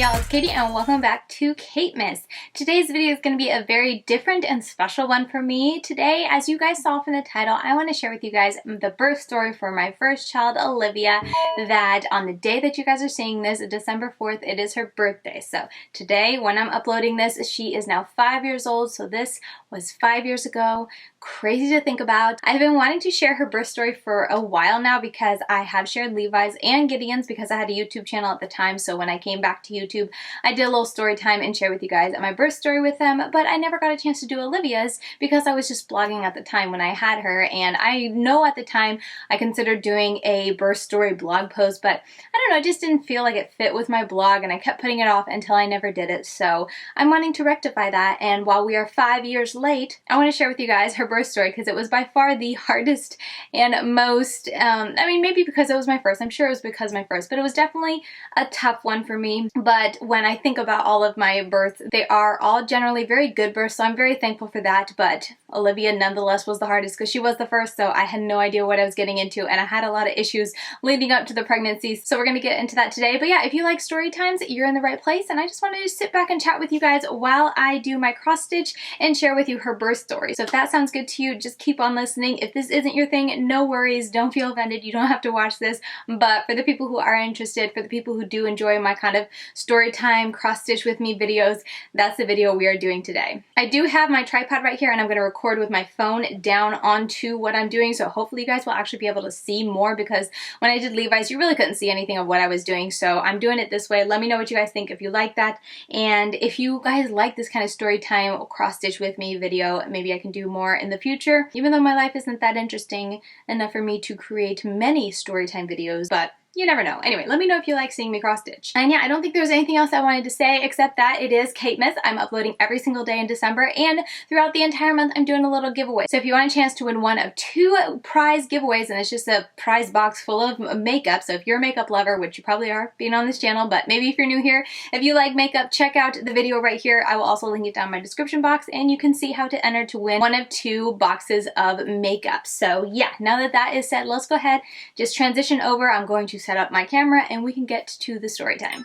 y'all, it's Katie and welcome back to KateMas. Today's video is going to be a very different and special one for me. Today, as you guys saw from the title, I want to share with you guys the birth story for my first child, Olivia, that on the day that you guys are seeing this, December 4th, it is her birthday. So today, when I'm uploading this, she is now 5 years old, so this was 5 years ago. Crazy to think about. I've been wanting to share her birth story for a while now because I have shared Levi's and Gideon's because I had a YouTube channel at the time. So when I came back to YouTube, I did a little story time and share with you guys my birth story with them, but I never got a chance to do Olivia's because I was just blogging at the time when I had her, and I know at the time I considered doing a birth story blog post, but I don't know, it just didn't feel like it fit with my blog and I kept putting it off until I never did it. So I'm wanting to rectify that, and while we are 5 years late, I want to share with you guys her birth story because it was by far the hardest and most, I mean, maybe because it was my first, I'm sure it was because my first, but it was definitely a tough one for me. But when I think about all of my births, they are all generally very good births, so I'm very thankful for that. But Olivia nonetheless was the hardest because she was the first, so I had no idea what I was getting into, and I had a lot of issues leading up to the pregnancy, so we're going to get into that today. But yeah, if you like story times, you're in the right place, and I just wanted to sit back and chat with you guys while I do my cross stitch and share with you her birth story. So if that sounds good to you, just keep on listening. If this isn't your thing, no worries, don't feel offended, you don't have to watch this. But for the people who are interested, for the people who do enjoy my kind of story time cross stitch with me videos, that's the video we are doing today. I do have my tripod right here, and I'm going to record with my phone down onto what I'm doing, so hopefully you guys will actually be able to see more, because when I did Levi's you really couldn't see anything of what I was doing, so I'm doing it this way. Let me know what you guys think if you like that, and if you guys like this kind of story time cross stitch with me video, maybe I can do more in the future, even though my life isn't that interesting enough for me to create many story time videos, but you never know. Anyway, let me know if you like seeing me cross stitch. And yeah, I don't think there's anything else I wanted to say except that it is KateMas. I'm uploading every single day in December, and throughout the entire month I'm doing a little giveaway. So if you want a chance to win one of 2 prize giveaways, and it's just a prize box full of makeup, so if you're a makeup lover, which you probably are being on this channel, but maybe if you're new here, if you like makeup, check out the video right here. I will also link it down in my description box, and you can see how to enter to win one of 2 boxes of makeup. So yeah, now that that is said, let's go ahead, just transition over. I'm going to set up my camera and we can get to the story time.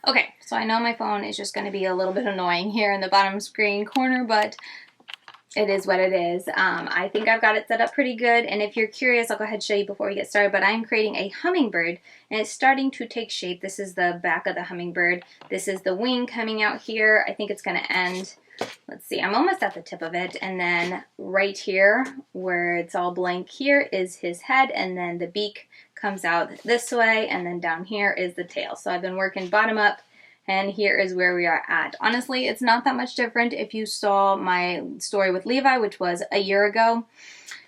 Okay, so I know my phone is just going to be a little bit annoying here in the bottom screen corner, but it is what it is. I think I've got it set up pretty good, and if you're curious, I'll go ahead and show you before we get started, but I'm creating a hummingbird, and it's starting to take shape. This is the back of the hummingbird. This is the wing coming out here. I think it's going to end, let's see, I'm almost at the tip of it, and then right here where it's all blank here is his head, and then the beak comes out this way, and then down here is the tail. So I've been working bottom up, and here is where we are at. Honestly, it's not that much different if you saw my story with Levi, which was a year ago,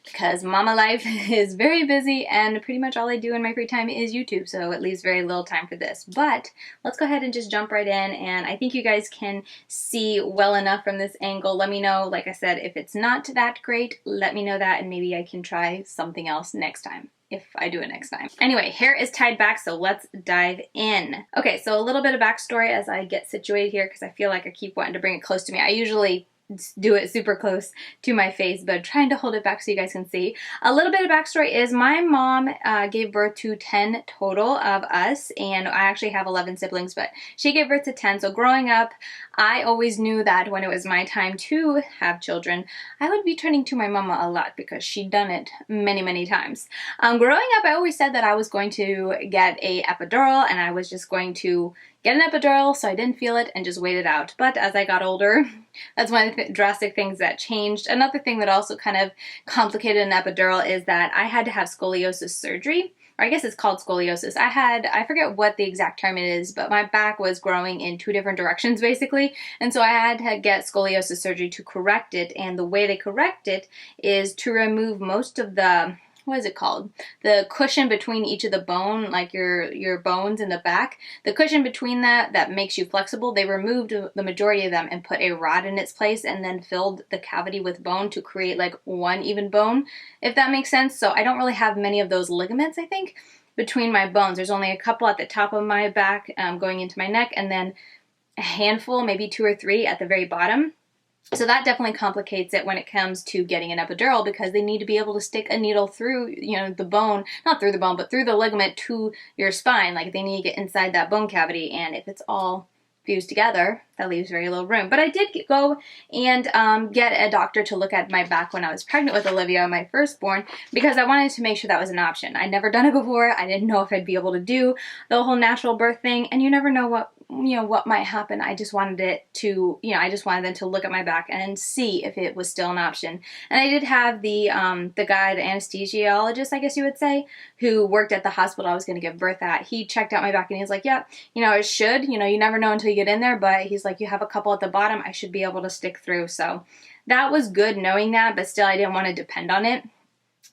because mama life is very busy and pretty much all I do in my free time is YouTube, so it leaves very little time for this. But let's go ahead and just jump right in, and I think you guys can see well enough from this angle. Let me know, like I said, if it's not that great, let me know that, and maybe I can try something else next time, if I do it next time. Anyway, hair is tied back, so let's dive in. Okay, so a little bit of backstory as I get situated here, because I feel like I keep wanting to bring it close to me. I usually do it super close to my face, but trying to hold it back so you guys can see. A little bit of backstory is my mom gave birth to 10 total of us, and I actually have 11 siblings, but she gave birth to 10. So growing up, I always knew that when it was my time to have children, I would be turning to my mama a lot because she'd done it many, many times. Growing up, I always said that I was going to get a epidural, and I was just going to get an epidural so I didn't feel it and just wait it out. But as I got older, that's one of the drastic things that changed. Another thing that also kind of complicated an epidural is that I had to have scoliosis surgery, or I guess it's called scoliosis. I forget what the exact term it is, but my back was growing in 2 different directions basically, and so I had to get scoliosis surgery to correct it, and the way they correct it is to remove most of the, what is it called? The cushion between each of the bone, like your bones in the back. The cushion between that makes you flexible, they removed the majority of them and put a rod in its place and then filled the cavity with bone to create like one even bone, if that makes sense. So I don't really have many of those ligaments, I think, between my bones. There's only a couple at the top of my back going into my neck, and then a handful, maybe 2 or 3 at the very bottom. So that definitely complicates it when it comes to getting an epidural, because they need to be able to stick a needle through, the bone, not through the bone, but through the ligament to your spine. Like they need to get inside that bone cavity, and if it's all fused together, that leaves very little room. But I did go and get a doctor to look at my back when I was pregnant with Olivia, my firstborn, because I wanted to make sure that was an option. I'd never done it before. I didn't know if I'd be able to do the whole natural birth thing, and you never know what might happen. I just wanted it to, I just wanted them to look at my back and see if it was still an option. And I did have the guy, the anesthesiologist, I guess you would say, who worked at the hospital I was going to give birth at. He checked out my back and he was like, yeah, it should, you never know until you get in there, but he's like, you have a couple at the bottom, I should be able to stick through. So that was good knowing that, but still I didn't want to depend on it.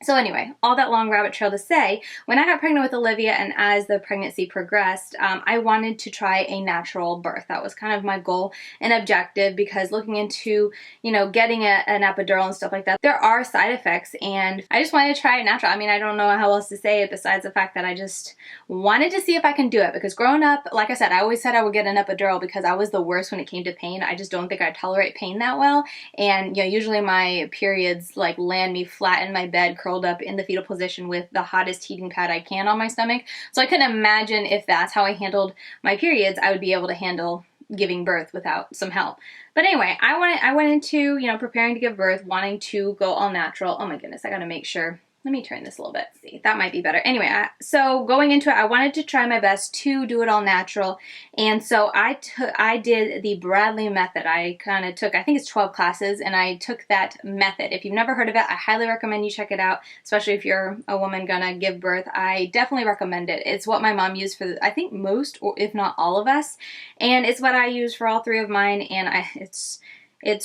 So anyway, all that long rabbit trail to say, when I got pregnant with Olivia and as the pregnancy progressed, I wanted to try a natural birth. That was kind of my goal and objective, because looking into, getting an epidural and stuff like that, there are side effects, and I just wanted to try it natural. I mean, I don't know how else to say it besides the fact that I just wanted to see if I can do it, because growing up, like I said, I always said I would get an epidural because I was the worst when it came to pain. I just don't think I tolerate pain that well, and usually my periods like land me flat in my bed, curled up in the fetal position with the hottest heating pad I can on my stomach. So I couldn't imagine if that's how I handled my periods, I would be able to handle giving birth without some help. But anyway, I went into, preparing to give birth, wanting to go all natural. Oh my goodness, I gotta make sure. Let me turn this a little bit. See, that might be better. Anyway, so going into it, I wanted to try my best to do it all natural. And so I did the Bradley method. I kind of took, I think it's 12 classes, and I took that method. If you've never heard of it, I highly recommend you check it out, especially if you're a woman gonna give birth. I definitely recommend it. It's what my mom used for, I think, most, or if not all of us. And it's what I use for all three of mine, and it's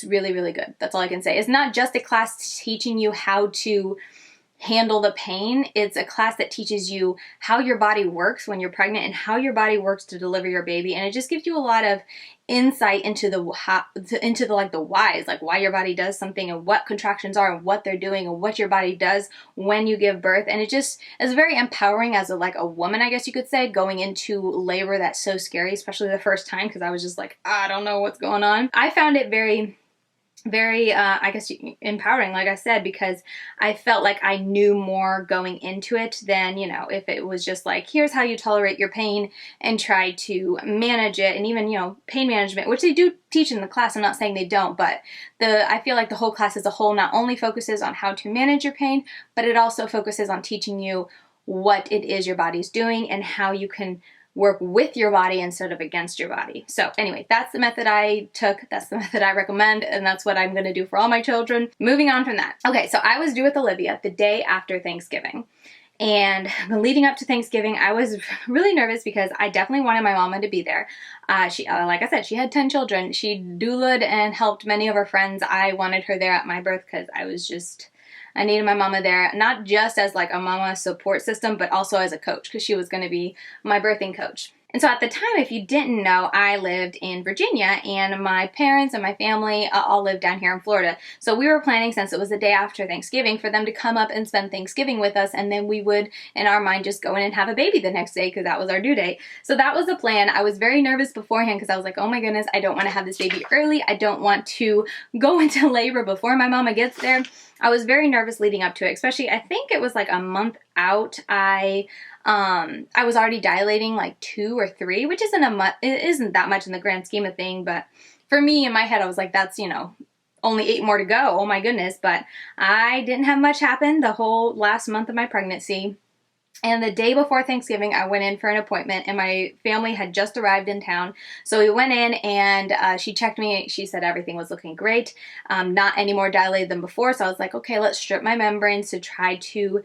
really, really good. That's all I can say. It's not just a class teaching you how to handle the pain. It's a class that teaches you how your body works when you're pregnant and how your body works to deliver your baby, and it just gives you a lot of insight into the whys, like why your body does something and what contractions are and what they're doing and what your body does when you give birth. And it just is very empowering as a woman, I guess you could say, going into labor that's so scary, especially the first time, because I was just like, I don't know what's going on. I found it very I guess empowering, like I said, because I felt like I knew more going into it than, if it was just like, here's how you tolerate your pain and try to manage it. And even, pain management, which they do teach in the class. I'm not saying they don't, but I feel like the whole class as a whole not only focuses on how to manage your pain, but it also focuses on teaching you what it is your body's doing and how you can work with your body instead of against your body. So anyway, that's the method I took. That's the method I recommend, and that's what I'm going to do for all my children. Moving on from that. Okay, so I was due with Olivia the day after Thanksgiving. And leading up to Thanksgiving, I was really nervous because I definitely wanted my mama to be there. She, like I said, she had 10 children. She doulaed and helped many of her friends. I wanted her there at my birth because I needed my mama there, not just as like a mama support system, but also as a coach, because she was going to be my birthing coach. And so at the time, if you didn't know, I lived in Virginia, and my parents and my family all lived down here in Florida. So we were planning, since it was the day after Thanksgiving, for them to come up and spend Thanksgiving with us, and then we would, in our mind, just go in and have a baby the next day, because that was our due date. So that was the plan. I was very nervous beforehand, because I was like, oh my goodness, I don't want to have this baby early. I don't want to go into labor before my mama gets there. I was very nervous leading up to it, especially, I think it was like a month out. I was already dilating like 2 or 3, which it isn't that much in the grand scheme of thing, but for me, in my head, I was like, that's, only 8 more to go. Oh my goodness. But I didn't have much happen the whole last month of my pregnancy. And the day before Thanksgiving, I went in for an appointment, and my family had just arrived in town. So we went in, and she checked me. She said everything was looking great, not any more dilated than before. So I was like, okay, let's strip my membranes to try to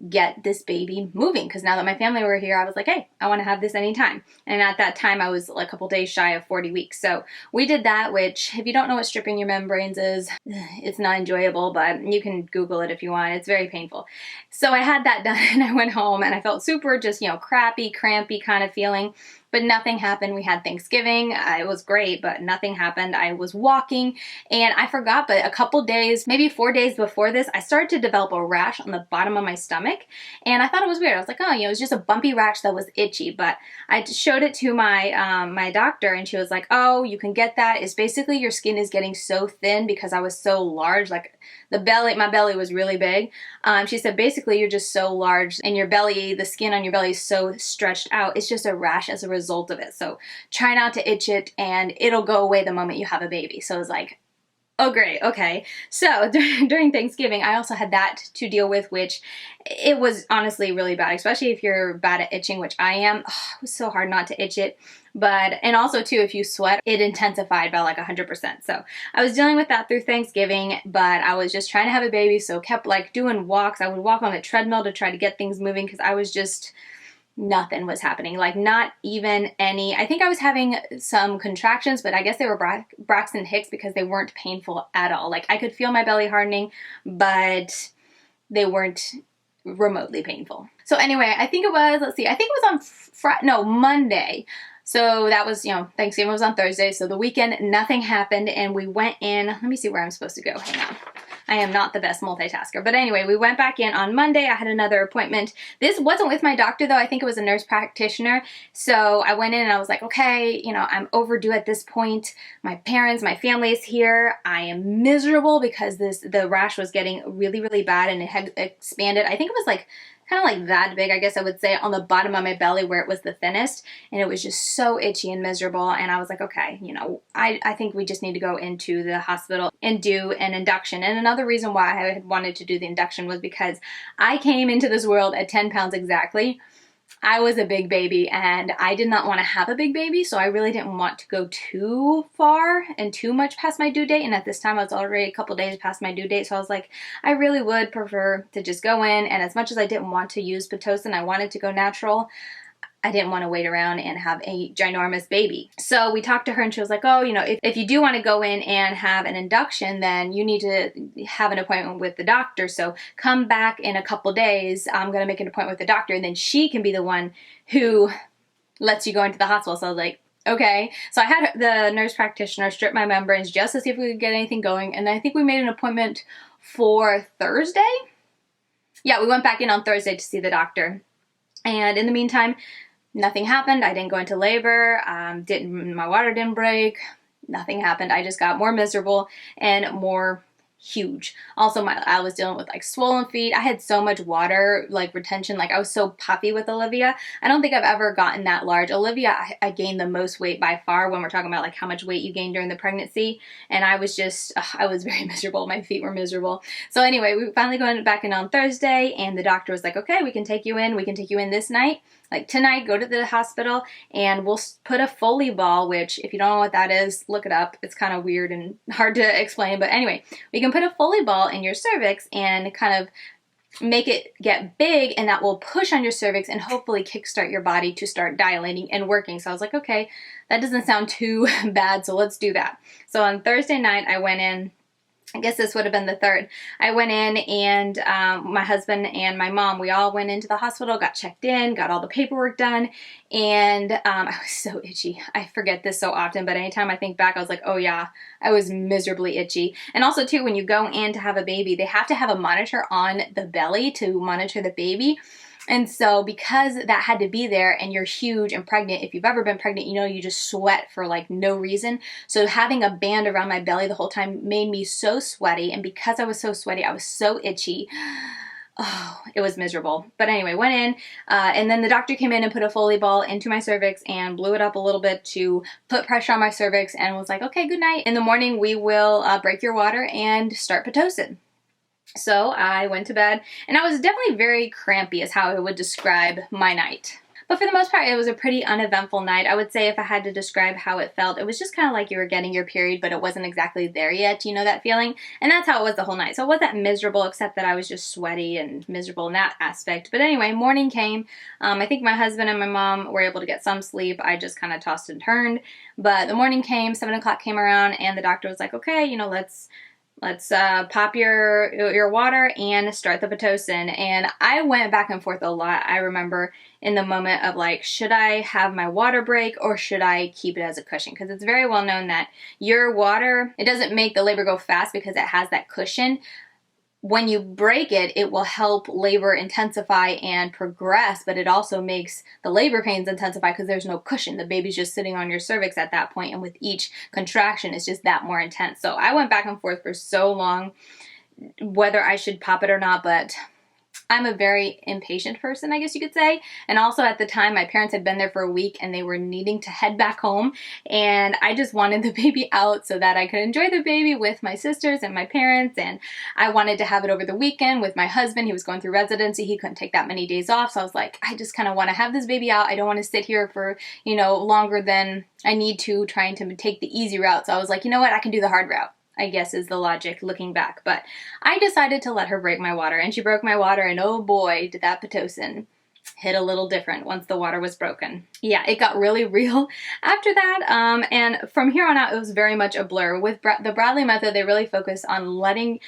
get this baby moving, because now that my family were here, I was like, hey, I want to have this anytime. And at that time, I was like a couple days shy of 40 weeks. So we did that, which, if you don't know what stripping your membranes is, it's not enjoyable, but you can Google it if you want. It's very painful. So I had that done, and I went home, and I felt super just, crappy, crampy kind of feeling. But nothing happened. We had Thanksgiving. It was great, but nothing happened. I was walking, and I forgot, but a couple days, maybe 4 days before this, I started to develop a rash on the bottom of my stomach, and I thought it was weird. I was like, oh, it was just a bumpy rash that was itchy, but I showed it to my my doctor, and she was like, oh, you can get that. It's basically your skin is getting so thin because I was so large, like my belly was really big. She said, basically, you're just so large, and your belly, the skin on your belly is so stretched out. It's just a rash as a result result of it. So try not to itch it and it'll go away the moment you have a baby. So it's like, oh great, okay. So during Thanksgiving, I also had that to deal with, which it was honestly really bad, especially if you're bad at itching, which I am. Oh, it was so hard not to itch it. But, and also too, if you sweat, it intensified by like 100%. So I was dealing with that through Thanksgiving, but I was just trying to have a baby. So kept like doing walks. I would walk on the treadmill to try to get things moving because I was just, nothing was happening. Like not even any, I think I was having some contractions, but I guess they were Braxton Hicks because they weren't painful at all. Like I could feel my belly hardening, but they weren't remotely painful. So anyway, I think it was, let's see, I think it was on Monday. So that was, you know, Thanksgiving was on Thursday. So the weekend, nothing happened. And we went in, let me see where I'm supposed to go. Hang on. I am not the best multitasker. But anyway, we went back in on Monday. I had another appointment. This wasn't with my doctor though. I think it was a nurse practitioner. So I went in and I was like, okay, you know, I'm overdue at this point. My parents, my family is here. I am miserable because the rash was getting really, really bad and it had expanded. I think it was like kind of like that big, I guess I would say, on the bottom of my belly where it was the thinnest, and it was just so itchy and miserable. And I was like, okay, you know, I think we just need to go into the hospital and do an induction. And another reason why I had wanted to do the induction was because I came into this world at 10 pounds exactly. I was a big baby and I did not want to have a big baby, so I really didn't want to go too far and too much past my due date. And at this time I was already a couple days past my due date, so I was like, I really would prefer to just go in. And as much as I didn't want to use pitocin, I wanted to go natural. I didn't want to wait around and have a ginormous baby. So we talked to her and she was like, oh, you know, if you do want to go in and have an induction, then you need to have an appointment with the doctor. So come back in a couple days. I'm going to make an appointment with the doctor and then she can be the one who lets you go into the hospital. So I was like, okay. So I had the nurse practitioner strip my membranes just to see if we could get anything going. And then I think we made an appointment for Thursday. Yeah, we went back in on Thursday to see the doctor. And in the meantime, nothing happened. I didn't go into labor. My water didn't break. Nothing happened. I just got more miserable and more huge. Also, I was dealing with like swollen feet. I had so much water like retention. Like I was so puffy with Olivia. I don't think I've ever gotten that large. Olivia, I gained the most weight by far when we're talking about like how much weight you gain during the pregnancy. And I was just, I was very miserable. My feet were miserable. So anyway, we finally went back in on Thursday and the doctor was like, okay, we can take you in. We can take you in this night. Like tonight, go to the hospital and we'll put a Foley ball, which if you don't know what that is, look it up. It's kind of weird and hard to explain. But anyway, we can put a Foley ball in your cervix and kind of make it get big, and that will push on your cervix and hopefully kickstart your body to start dilating and working. So I was like, okay, that doesn't sound too bad. So let's do that. So on Thursday night, I went in. I guess this would have been the third. I went in and my husband and my mom, we all went into the hospital, got checked in, got all the paperwork done, and I was so itchy. I forget this so often, but anytime I think back, I was like, oh yeah, I was miserably itchy. And also too, when you go in to have a baby, they have to have a monitor on the belly to monitor the baby. And so because that had to be there and you're huge and pregnant, if you've ever been pregnant, you know you just sweat for like no reason. So having a band around my belly the whole time made me so sweaty. And because I was so sweaty, I was so itchy. Oh, it was miserable. But anyway, went in and then the doctor came in and put a Foley ball into my cervix and blew it up a little bit to put pressure on my cervix and was like, okay, good night. In the morning, we will break your water and start pitocin. So I went to bed and I was definitely very crampy is how I would describe my night. But for the most part, it was a pretty uneventful night. I would say if I had to describe how it felt, it was just kind of like you were getting your period, but it wasn't exactly there yet. You know that feeling? And that's how it was the whole night. So it wasn't miserable, except that I was just sweaty and miserable in that aspect. But anyway, morning came. I think my husband and my mom were able to get some sleep. I just kind of tossed and turned. But the morning came, 7 o'clock came around, and the doctor was like, okay, you know, let's pop your water and start the pitocin. And I went back and forth a lot. I remember in the moment of like, should I have my water break or should I keep it as a cushion? Because it's very well known that your water, it doesn't make the labor go fast because it has that cushion. When you break it, it will help labor intensify and progress, but it also makes the labor pains intensify because there's no cushion. The baby's just sitting on your cervix at that point, and with each contraction, it's just that more intense. So I went back and forth for so long whether I should pop it or not, but I'm a very impatient person, I guess you could say. And also at the time, my parents had been there for a week and they were needing to head back home. And I just wanted the baby out so that I could enjoy the baby with my sisters and my parents. And I wanted to have it over the weekend with my husband. He was going through residency. He couldn't take that many days off. So I was like, I just kind of want to have this baby out. I don't want to sit here for, you know, longer than I need to, trying to take the easy route. So I was like, you know what, I can do the hard route, I guess is the logic looking back. But I decided to let her break my water, and she broke my water, and oh boy, did that pitocin hit a little different once the water was broken. Yeah, it got really real after that, and from here on out, it was very much a blur. With the Bradley method, they really focus on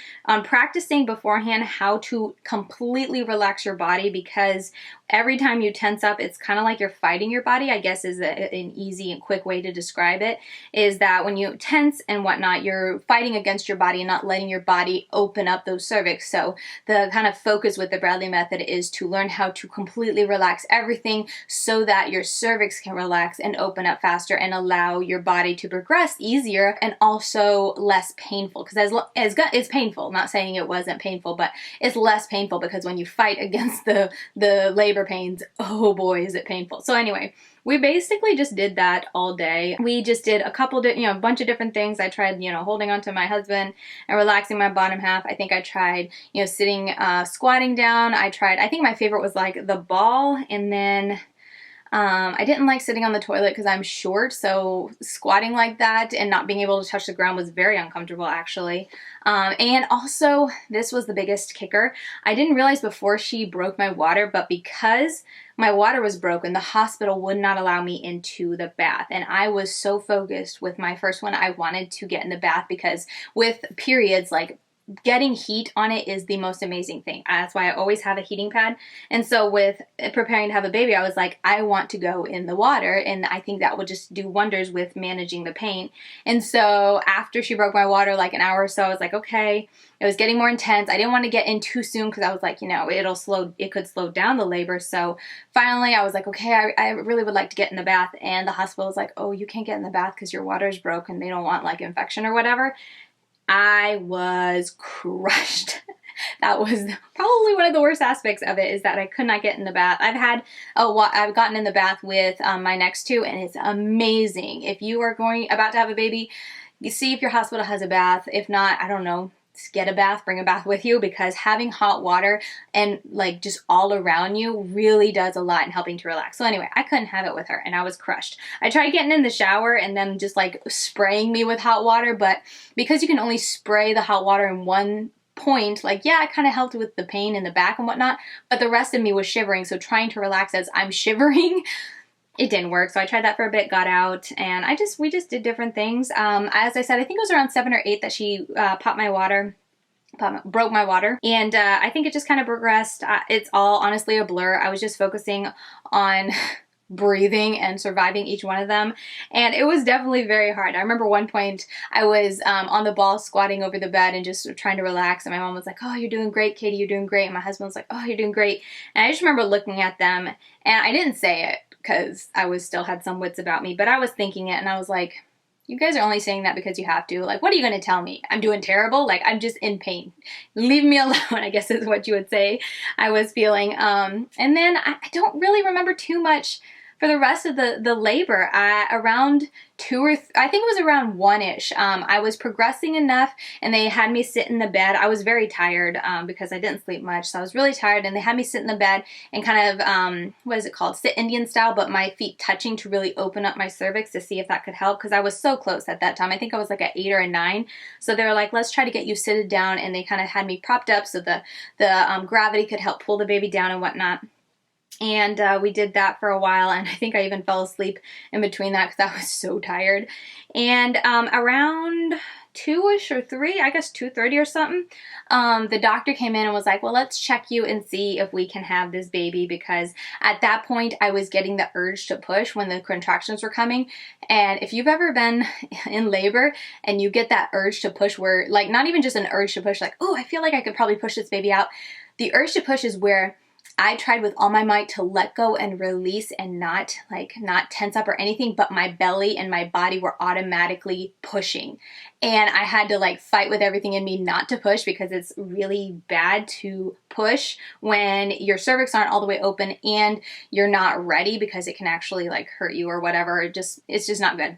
practicing beforehand how to completely relax your body, because every time you tense up, it's kind of like you're fighting your body, I guess is an easy and quick way to describe it, is that when you tense and whatnot, you're fighting against your body and not letting your body open up those cervix. So the kind of focus with the Bradley method is to learn how to completely relax everything so that your cervix can relax and open up faster and allow your body to progress easier and also less painful. Because it's painful, not saying it wasn't painful, but it's less painful because when you fight against the labor pains, oh boy, is it painful. So anyway, we basically just did that all day. We just did a bunch of different things. I tried, holding onto my husband and relaxing my bottom half. I think I tried, sitting, squatting down. I think my favorite was like the ball, and then I didn't like sitting on the toilet because I'm short, so squatting like that and not being able to touch the ground was very uncomfortable, actually. And also, this was the biggest kicker. I didn't realize before she broke my water, but because my water was broken, the hospital would not allow me into the bath. And I was so focused with my first one, I wanted to get in the bath because with periods, like, getting heat on it is the most amazing thing. That's why I always have a heating pad. And so with preparing to have a baby, I was like, I want to go in the water, and I think that would just do wonders with managing the pain. And so after she broke my water, like an hour or so, I was like, okay, it was getting more intense. I didn't want to get in too soon because I was like, it could slow down the labor. So finally I was like, okay, I really would like to get in the bath. And the hospital was like, oh, you can't get in the bath because your water's broken. They don't want like infection or whatever. I was crushed. That was probably one of the worst aspects of it, is that I could not get in the bath. I've gotten in the bath with my next two, and it's amazing. If you are about to have a baby, you see if your hospital has a bath. If not, I don't know, just get a bath, bring a bath with you, because having hot water and like just all around you really does a lot in helping to relax. So anyway, I couldn't have it with her, and I was crushed. I tried getting in the shower and then just like spraying me with hot water, but because you can only spray the hot water in one point, like, yeah, it kind of helped with the pain in the back and whatnot, but the rest of me was shivering, so trying to relax as I'm shivering, it didn't work. So I tried that for a bit, got out, and we just did different things. As I said, I think it was around 7 or 8 that she broke my water, and I think it just kind of progressed. It's all honestly a blur. I was just focusing on breathing and surviving each one of them, and it was definitely very hard. I remember one point I was on the ball squatting over the bed and just trying to relax, and my mom was like, oh, you're doing great, Katie, you're doing great, and my husband was like, oh, you're doing great. And I just remember looking at them, and I didn't say it because I still had some wits about me, but I was thinking it, and I was like, you guys are only saying that because you have to. Like, what are you going to tell me? I'm doing terrible? Like, I'm just in pain. Leave me alone, I guess is what you would say I was feeling. And then I don't really remember too much for the rest of the labor. Around I think it was around 1-ish. I was progressing enough, and they had me sit in the bed. I was very tired because I didn't sleep much, so I was really tired, and they had me sit in the bed and kind of, what is it called? Sit Indian style, but my feet touching to really open up my cervix to see if that could help, because I was so close at that time. I think I was like at 8 or a 9. So they were like, let's try to get you seated down, and they kind of had me propped up so the gravity could help pull the baby down and whatnot. And we did that for a while, and I think I even fell asleep in between that because I was so tired. And around 2-ish or 3, I guess 2:30 or something, the doctor came in and was like, well, let's check you and see if we can have this baby, because at that point I was getting the urge to push when the contractions were coming. And if you've ever been in labor and you get that urge to push, where like not even just an urge to push, like, oh, I feel like I could probably push this baby out. The urge to push is where I tried with all my might to let go and release and not tense up or anything, but my belly and my body were automatically pushing. And I had to like fight with everything in me not to push, because it's really bad to push when your cervix aren't all the way open and you're not ready, because it can actually like hurt you or whatever. It's just not good.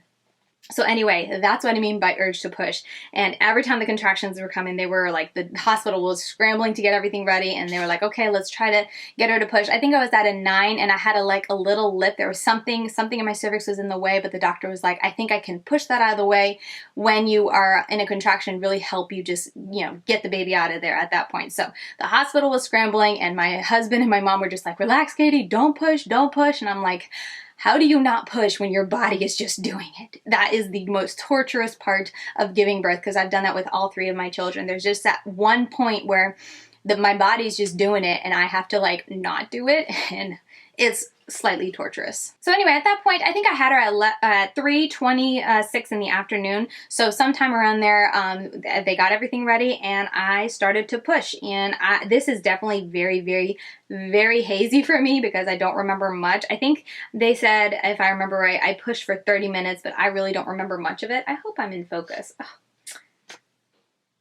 So anyway, that's what I mean by urge to push. And every time the contractions were coming, they were like, the hospital was scrambling to get everything ready, and they were like, okay, let's try to get her to push. I think I was at a 9, and I had a little lip. There was something in my cervix was in the way, but the doctor was like, I think I can push that out of the way when you are in a contraction, really help you just, you know, get the baby out of there at that point. So the hospital was scrambling, and my husband and my mom were just like, relax, Katie, don't push, don't push. And I'm like, how do you not push when your body is just doing it? That is the most torturous part of giving birth, because I've done that with all 3 of my children. There's just that one point where my body's just doing it and I have to like not do it, and it's slightly torturous. So anyway, at that point, I think I had her at 3:26 in the afternoon. So sometime around there, they got everything ready and I started to push. And this is definitely very, very, very hazy for me, because I don't remember much. I think they said, if I remember right, I pushed for 30 minutes, but I really don't remember much of it. I hope I'm in focus. Ugh.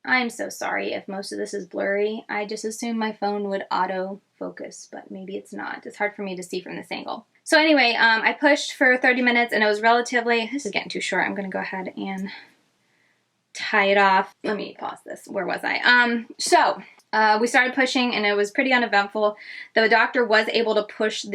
I'm so sorry if most of this is blurry. I just assumed my phone would auto focus, but maybe it's not. It's hard for me to see from this angle. So anyway, I pushed for 30 minutes and it was relatively, this is getting too short. I'm gonna go ahead and tie it off. Let me pause this. Where was I? We started pushing and it was pretty uneventful. The doctor was able to push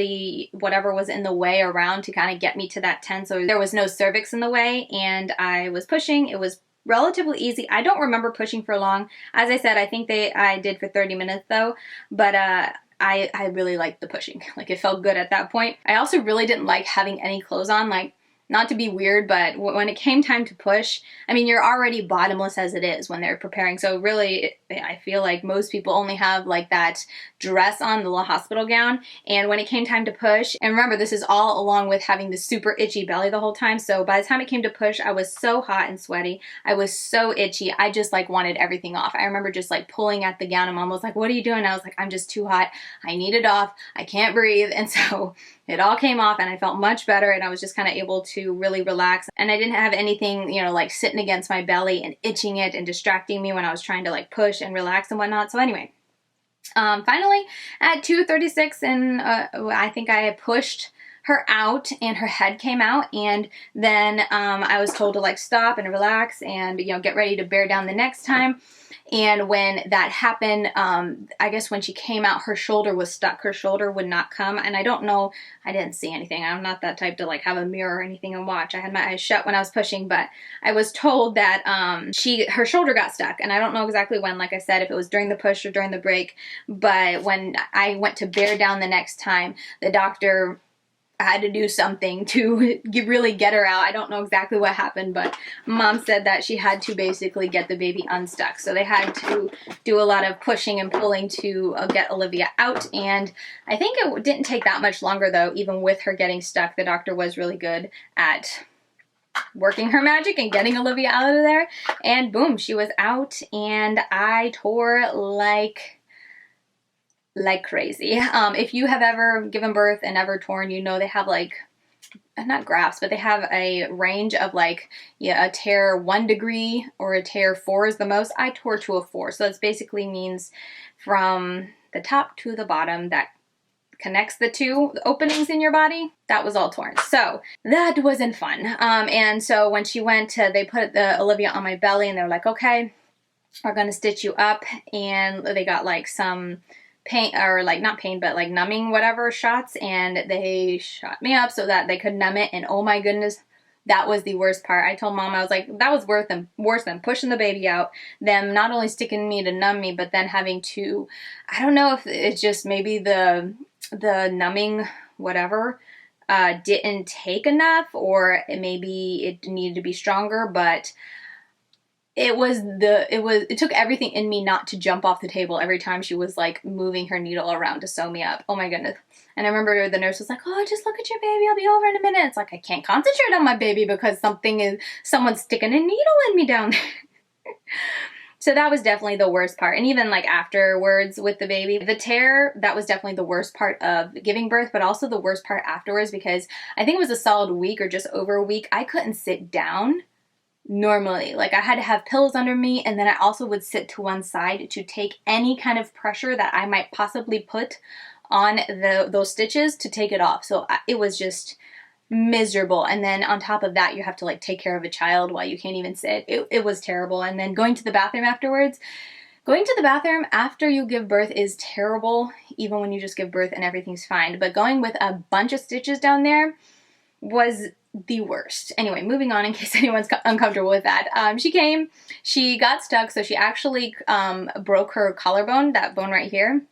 whatever was in the way around to kind of get me to that 10. So there was no cervix in the way, and I was pushing. It was relatively easy. I don't remember pushing for long. As I said, I think I did for 30 minutes though, but I really liked the pushing. Like, it felt good at that point. I also really didn't like having any clothes on. Like, not to be weird, but when it came time to push, I mean, you're already bottomless as it is when they're preparing. So really, I feel like most people only have like that dress on, the little hospital gown. And when it came time to push, and remember, this is all along with having the super itchy belly the whole time. So by the time it came to push, I was so hot and sweaty. I was so itchy. I just like wanted everything off. I remember just like pulling at the gown, and Mom was like, what are you doing? I was like, I'm just too hot. I need it off. I can't breathe. And so it all came off and I felt much better, and I was just kind of able to really relax. And I didn't have anything, you know, like sitting against my belly and itching it and distracting me when I was trying to like push and relax and whatnot. So anyway, finally at 2:36, and I think I pushed her out and her head came out, and then I was told to like stop and relax and, you know, get ready to bear down the next time. And when that happened, I guess when she came out, her shoulder was stuck. Her shoulder would not come. And I don't know, I didn't see anything. I'm not that type to like have a mirror or anything and watch. I had my eyes shut when I was pushing, but I was told that her shoulder got stuck. And I don't know exactly when, like I said, if it was during the push or during the break. But when I went to bear down the next time, the doctor had to do something to really get her out. I don't know exactly what happened, but Mom said that she had to basically get the baby unstuck. So they had to do a lot of pushing and pulling to get Olivia out. And I think it didn't take that much longer though, even with her getting stuck. The doctor was really good at working her magic and getting Olivia out of there. And boom, she was out, and I tore like crazy. If you have ever given birth and ever torn, you know they have like, not grafts, but they have a range of like, yeah, a tear 1 degree or a tear 4 is the most. I tore to a 4. So that basically means from the top to the bottom that connects the two openings in your body, that was all torn. So that wasn't fun. And so when she went to, they put Olivia on my belly, and they were like, okay, we're gonna stitch you up. And they got like some pain, or like not pain, but like numbing whatever shots, and they shot me up so that they could numb it. And oh my goodness, that was the worst part. I told Mom, I was like, that was worse than pushing the baby out, them not only sticking me to numb me, but then having to, I don't know if it's just maybe the numbing whatever didn't take enough, or maybe it needed to be stronger, but it took everything in me not to jump off the table every time she was like moving her needle around to sew me up. Oh my goodness. And I remember the nurse was like, oh, just look at your baby, I'll be over in a minute. It's like, I can't concentrate on my baby because someone's sticking a needle in me down there. So that was definitely the worst part. And even like afterwards with the baby, the tear, that was definitely the worst part of giving birth, but also the worst part afterwards, because I think it was a solid week or just over a week. I couldn't sit down normally. Like I had to have pillows under me, and then I also would sit to one side to take any kind of pressure that I might possibly put on those stitches to take it off. So it was just miserable. And then on top of that, you have to like take care of a child while you can't even sit. It was terrible. And then going to the bathroom afterwards, going to the bathroom after you give birth is terrible, even when you just give birth and everything's fine. But going with a bunch of stitches down there was the worst. Anyway, moving on in case anyone's uncomfortable with that. She came, she got stuck, so she actually broke her collarbone, that bone right here,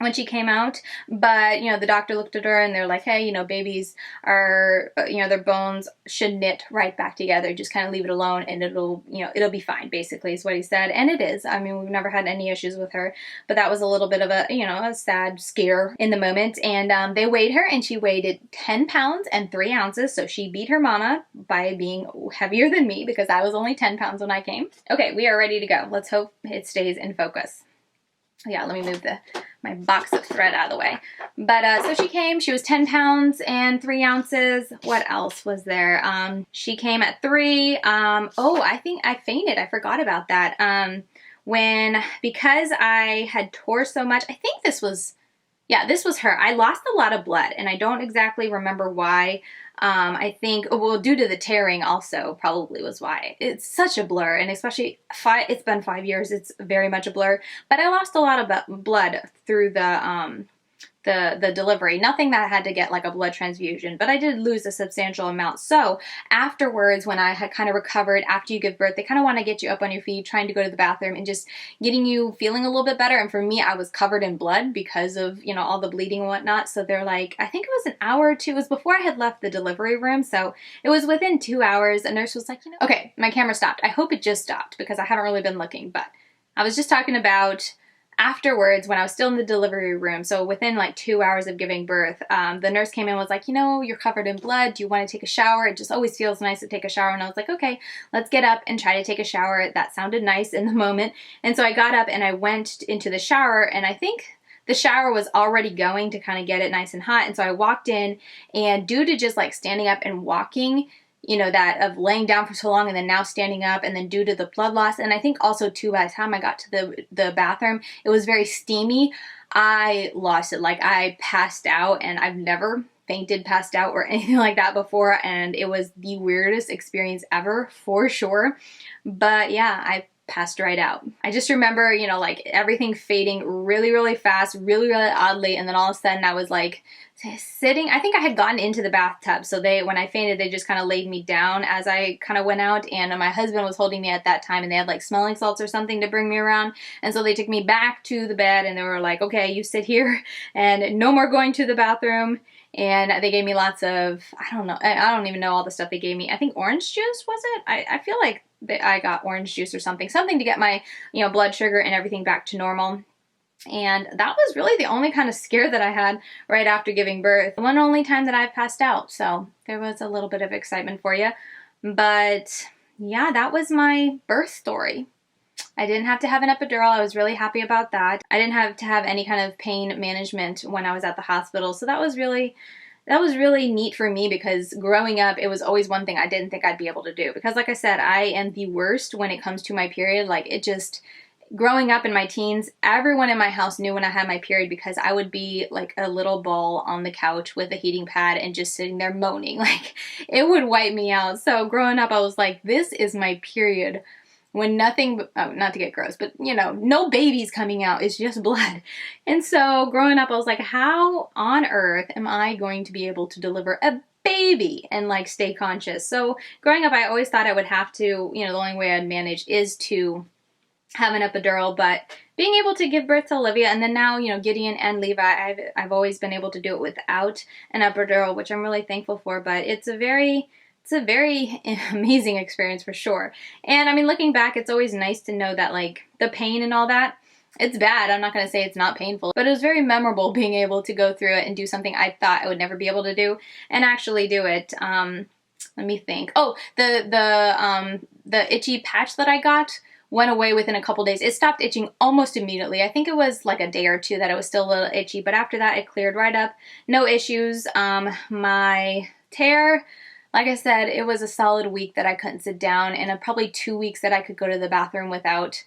when she came out. But, you know, the doctor looked at her and they're like, hey, you know, babies are, you know, their bones should knit right back together. Just kind of leave it alone and it'll, you know, it'll be fine, basically is what he said. And it is. I mean, we've never had any issues with her, but that was a little bit of a, you know, a sad scare in the moment. And they weighed her and she weighed 10 pounds and 3 ounces. So she beat her mama by being heavier than me, because I was only 10 pounds when I came. Okay, we are ready to go. Let's hope it stays in focus. Yeah, let me move my box of thread out of the way. But so she came, she was 10 pounds and 3 ounces. What else was there? She came at 3. Oh, I think I fainted. I forgot about that. Because I had tore so much, I think this was her. I lost a lot of blood and I don't exactly remember why. I think, well, due to the tearing also probably was why. It's such a blur, and especially it's been 5 years, it's very much a blur. But I lost a lot of blood through the delivery. Nothing that I had to get like a blood transfusion, but I did lose a substantial amount. So afterwards, when I had kind of recovered after you give birth, they kind of want to get you up on your feet, trying to go to the bathroom and just getting you feeling a little bit better. And for me, I was covered in blood because of, you know, all the bleeding and whatnot. So they're like, I think it was an hour or two. It was before I had left the delivery room. So it was within 2 hours. A nurse was like, you know, okay, my camera stopped. I hope it just stopped because I haven't really been looking, but I was just talking about afterwards, when I was still in the delivery room, so within like 2 hours of giving birth, the nurse came in and was like, you know, you're covered in blood. Do you want to take a shower? It just always feels nice to take a shower. And I was like, okay, let's get up and try to take a shower. That sounded nice in the moment. And so I got up and I went into the shower, and I think the shower was already going to kind of get it nice and hot. And so I walked in, and due to just like standing up and walking, you know, that of laying down for so long and then now standing up, and then due to the blood loss, and I think also too, by the time I got to the bathroom, it was very steamy. I lost it. Like I passed out, and I've never fainted, passed out, or anything like that before, and it was the weirdest experience ever, for sure. But yeah, I passed right out. I just remember, you know, like everything fading really, really fast, really, really oddly, and then all of a sudden I was like sitting. I think I had gotten into the bathtub, so when I fainted, they just kind of laid me down as I kind of went out, and my husband was holding me at that time, and they had like smelling salts or something to bring me around, and so they took me back to the bed, and they were like, okay, you sit here and no more going to the bathroom. And they gave me lots of, I don't even know all the stuff they gave me. I think orange juice, was it? I feel like I got orange juice or something to get my, you know, blood sugar and everything back to normal. And that was really the only kind of scare that I had right after giving birth. The one only time that I've passed out. So there was a little bit of excitement for you. But yeah, that was my birth story. I didn't have to have an epidural. I was really happy about that. I didn't have to have any kind of pain management when I was at the hospital. So that was really neat for me, because growing up, it was always one thing I didn't think I'd be able to do. Because like I said, I am the worst when it comes to my period. Like it just, growing up in my teens, everyone in my house knew when I had my period, because I would be like a little ball on the couch with a heating pad and just sitting there moaning. Like it would wipe me out. So growing up, I was like, this is my period. When nothing, not to get gross, but you know, no babies coming out, it's just blood. And so growing up, I was like, how on earth am I going to be able to deliver a baby and like stay conscious? So growing up, I always thought I would have to, you know, the only way I'd manage is to have an epidural. But being able to give birth to Olivia, and then now, you know, Gideon and Levi, I've always been able to do it without an epidural, which I'm really thankful for. But it's a very amazing experience for sure. And I mean, looking back, it's always nice to know that like the pain and all that, it's bad. I'm not going to say it's not painful, but it was very memorable being able to go through it and do something I thought I would never be able to do and actually do it. Let me think. Oh, the itchy patch that I got went away within a couple days. It stopped itching almost immediately. I think it was like a day or two that it was still a little itchy, but after that it cleared right up. No issues. My tear, like I said, it was a solid week that I couldn't sit down, and probably 2 weeks that I could go to the bathroom without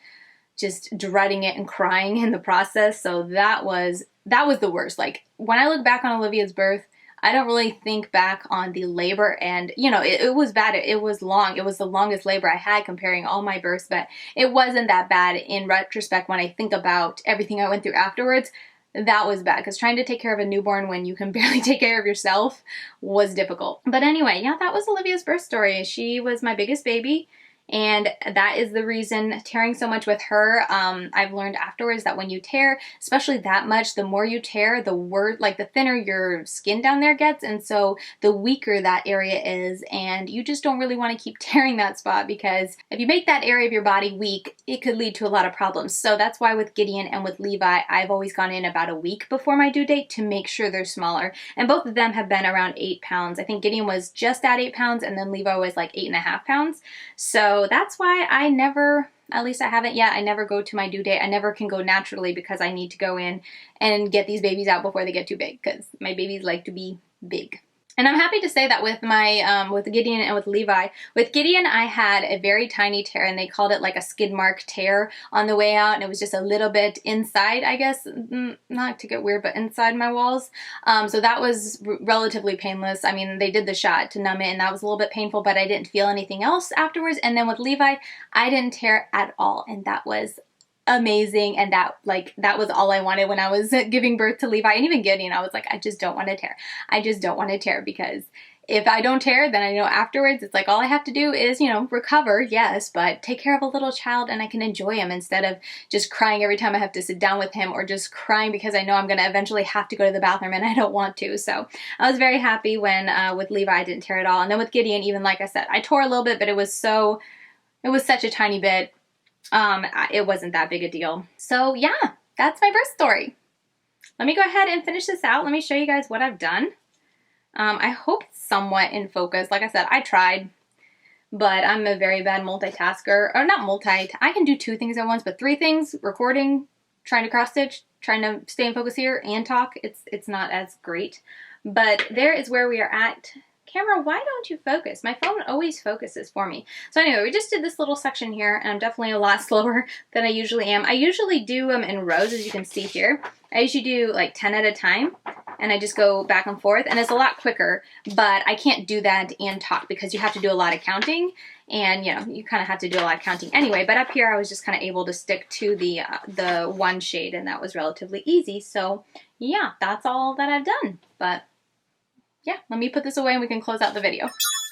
just dreading it and crying in the process. So that was the worst. Like, when I look back on Olivia's birth, I don't really think back on the labor, and you know, it was bad. It was long. It was the longest labor I had comparing all my births, but it wasn't that bad in retrospect when I think about everything I went through afterwards. That was bad, because trying to take care of a newborn when you can barely take care of yourself was difficult. But anyway, yeah, that was Olivia's birth story. She was my biggest baby, and that is the reason tearing so much with her. I've learned afterwards that when you tear, especially that much, the more you tear, the worse, like the thinner your skin down there gets, and so the weaker that area is, and you just don't really want to keep tearing that spot, because if you make that area of your body weak, it could lead to a lot of problems. So that's why with Gideon and with Levi, I've always gone in about a week before my due date to make sure they're smaller, and both of them have been around 8 pounds. I think Gideon was just at 8 pounds, and then Levi was like 8.5 pounds. So that's why I never, at least I haven't yet, I never go to my due date. I never can go naturally, because I need to go in and get these babies out before they get too big, because my babies like to be big. And I'm happy to say that with my, with Gideon and with Levi. With Gideon, I had a very tiny tear, and they called it like a skid mark tear on the way out, and it was just a little bit inside, I guess, not to get weird, but inside my walls. So that was relatively painless. I mean, they did the shot to numb it, and that was a little bit painful, but I didn't feel anything else afterwards. And then with Levi, I didn't tear at all, and that was amazing. And that was all I wanted when I was giving birth to Levi. And even Gideon, I was like, I just don't want to tear. I just don't want to tear, because if I don't tear, then I know afterwards it's like all I have to do is, you know, recover, yes, but take care of a little child, and I can enjoy him instead of just crying every time I have to sit down with him, or just crying because I know I'm going to eventually have to go to the bathroom and I don't want to. So I was very happy when with Levi I didn't tear at all. And then with Gideon, even like I said, I tore a little bit, but it was such a tiny bit. It wasn't that big a deal. So yeah, that's my birth story. Let me go ahead and finish this out. Let me show you guys what I've done. I hope it's somewhat in focus. Like I said, I tried, but I'm a very bad multitasker. Or not I can do 2 things at once, but 3 things: recording, trying to cross stitch, trying to stay in focus here, and talk. It's not as great. But there is where we are at. Camera, why don't you focus? My phone always focuses for me. So anyway, we just did this little section here, and I'm definitely a lot slower than I usually am. I usually do them in rows, as you can see here. I usually do like 10 at a time, and I just go back and forth, and it's a lot quicker, but I can't do that and talk, because you have to do a lot of counting, and you know, you kind of have to do a lot of counting anyway. But up here I was just kind of able to stick to the one shade, and that was relatively easy. So yeah, that's all that I've done. But yeah, let me put this away and we can close out the video.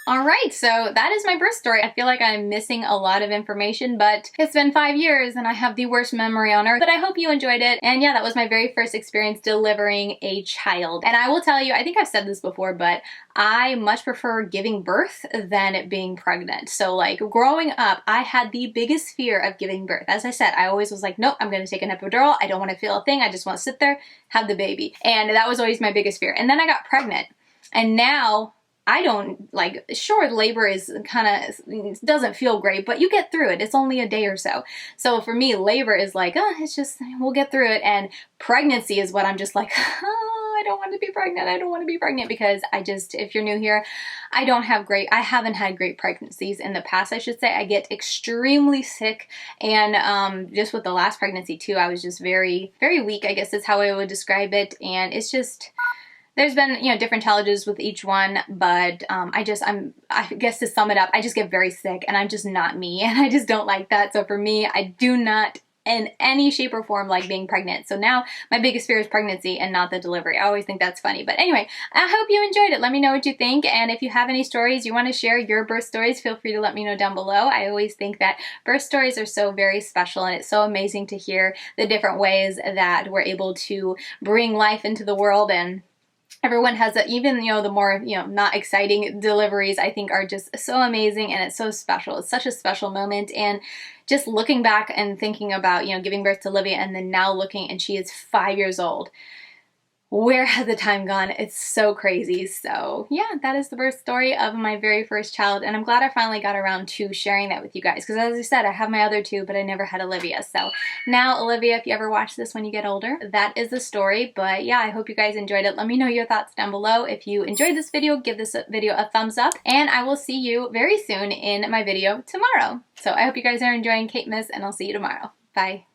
All right, so that is my birth story. I feel like I'm missing a lot of information, but it's been 5 years and I have the worst memory on earth, but I hope you enjoyed it. And yeah, that was my very first experience delivering a child. And I will tell you, I think I've said this before, but I much prefer giving birth than being pregnant. So like growing up, I had the biggest fear of giving birth. As I said, I always was like, nope, I'm gonna take an epidural. I don't wanna feel a thing. I just wanna sit there, have the baby. And that was always my biggest fear. And then I got pregnant. And now I don't, like, sure, labor is kind of, doesn't feel great, but you get through it. It's only a day or so. So for me, labor is like, oh, it's just, we'll get through it. And pregnancy is what I'm just like, oh, I don't want to be pregnant. I don't want to be pregnant, because I just, if you're new here, I haven't had great pregnancies in the past, I should say. I get extremely sick. And just with the last pregnancy too, I was just very, very weak, I guess is how I would describe it. And it's just, there's been, you know, different challenges with each one, but I guess to sum it up, I just get very sick, and I'm just not me, and I just don't like that. So for me, I do not in any shape or form like being pregnant. So now my biggest fear is pregnancy and not the delivery. I always think that's funny. But anyway, I hope you enjoyed it. Let me know what you think. And if you have any stories you want to share, your birth stories, feel free to let me know down below. I always think that birth stories are so very special, and it's so amazing to hear the different ways that we're able to bring life into the world. And everyone has even, you know, the more, you know, not exciting deliveries, I think are just so amazing, and it's so special. It's such a special moment. And just looking back and thinking about, you know, giving birth to Olivia, and then now looking, and she is 5 years old. where has the time gone? It's so crazy. So yeah, that is the birth story of my very first child, and I'm glad I finally got around to sharing that with you guys, because as I said, I have my other two, but I never had Olivia. So now, Olivia, if you ever watch this when you get older, that is the story. But yeah, I hope you guys enjoyed it. Let me know your thoughts down below. If you enjoyed this video, give this video a thumbs up, and I will see you very soon in my video tomorrow. So I hope you guys are enjoying KateMas, and I'll see you tomorrow. Bye.